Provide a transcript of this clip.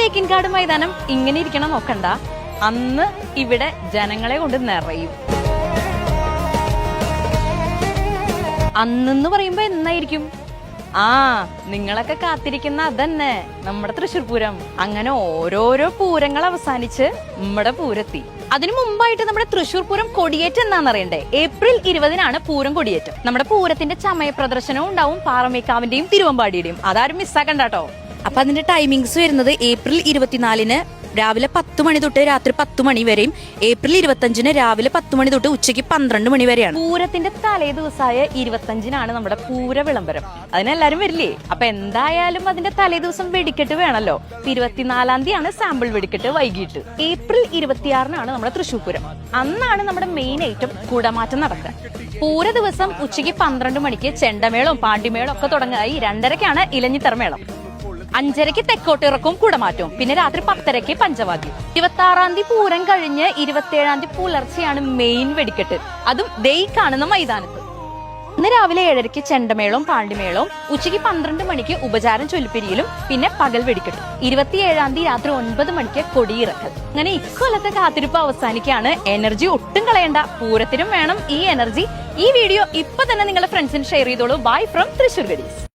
തേക്കിൻകാട് മൈതാനം ഇങ്ങനെ ഇരിക്കണം നോക്കണ്ട, അന്ന് ഇവിടെ ജനങ്ങളെ കൊണ്ട് നിറയും. അന്നെന്ന് പറയുമ്പോ എന്നായിരിക്കും? നിങ്ങളൊക്കെ കാത്തിരിക്കുന്ന അതന്നെ, നമ്മുടെ തൃശ്ശൂർ പൂരം. അങ്ങനെ ഓരോരോ പൂരങ്ങൾ അവസാനിച്ച് നമ്മുടെ പൂരെത്തി. അതിനു മുമ്പായിട്ട് നമ്മുടെ തൃശ്ശൂർ പൂരം കൊടിയേറ്റം എന്നാന്ന് അറിയണ്ടേ? ഏപ്രിൽ 20-നാണ് പൂരം കൊടിയേറ്റം. നമ്മുടെ പൂരത്തിന്റെ ചമയ പ്രദർശനവും ഉണ്ടാവും, പാറമേക്കാവിന്റെയും തിരുവമ്പാടിയുടെയും. അതാരും മിസ്സാക്കണ്ടാട്ടോ. അപ്പൊ അതിന്റെ ടൈമിങ്സ് വരുന്നത് ഏപ്രിൽ 24-ന് രാവിലെ 10 മണി തൊട്ട് രാത്രി 10 മണി വരെയും, ഏപ്രിൽ 25-ന് രാവിലെ 10 മണി തൊട്ട് ഉച്ചയ്ക്ക് 12 മണി വരെയാണ്. പൂരത്തിന്റെ തലേ ദിവസമായ 25-നാണ് നമ്മുടെ പൂര വിളംബരം. അതിനെല്ലാരും വരില്ലേ? അപ്പൊ എന്തായാലും അതിന്റെ തലേ ദിവസം വെടിക്കെട്ട് വേണല്ലോ. 24-ാം തീയതിയാണ് സാമ്പിൾ വെടിക്കെട്ട് വൈകിട്ട്. ഏപ്രിൽ 26-നാണ് നമ്മുടെ തൃശ്ശൂർ പൂരം. അന്നാണ് നമ്മുടെ മെയിൻ ഐറ്റം കുടമാറ്റം നടക്കുക. പൂര ദിവസം ഉച്ചയ്ക്ക് 12 മണിക്ക് ചെണ്ടമേളവും പാണ്ടിമേളവും ഒക്കെ തുടങ്ങായി. 2:30-ക്കാണ് ഇലഞ്ഞിത്തറമേളം. 5:30-ക്ക് തെക്കോട്ടിറക്കും കുടമാറ്റവും. പിന്നെ രാത്രി 10:30-ക്ക് പഞ്ചവാദ്യം. 26-ാം തീയതി പൂരം കഴിഞ്ഞ് 27-ാം തീയതി പുലർച്ചെയാണ് മെയിൻ വെടിക്കെട്ട്. അതും ദേ കാണുന്ന മൈതാനത്ത്. ഇന്ന് രാവിലെ 7:30-ക്ക് ചെണ്ടമേളവും പാണ്ടിമേളവും, ഉച്ചയ്ക്ക് 12 മണിക്ക് ഉപചാരം ചൊല്ലിപ്പിരിയിലും, പിന്നെ പകൽ വെടിക്കെട്ട്. 27-ാം തീയതി രാത്രി 9 മണിക്ക് കൊടിയിറക്കൽ. അങ്ങനെ ഇക്കൊല്ലത്തെ കാത്തിരിപ്പ് അവസാനിക്കാണ്. എനർജി ഒട്ടും കളയണ്ട, പൂരത്തിനും വേണം ഈ എനർജി. ഈ വീഡിയോ ഇപ്പൊ തന്നെ നിങ്ങളുടെ ഫ്രണ്ട്സിന് ഷെയർ ചെയ്തോളൂ. Bye from Thrissur ഗഡീസ്.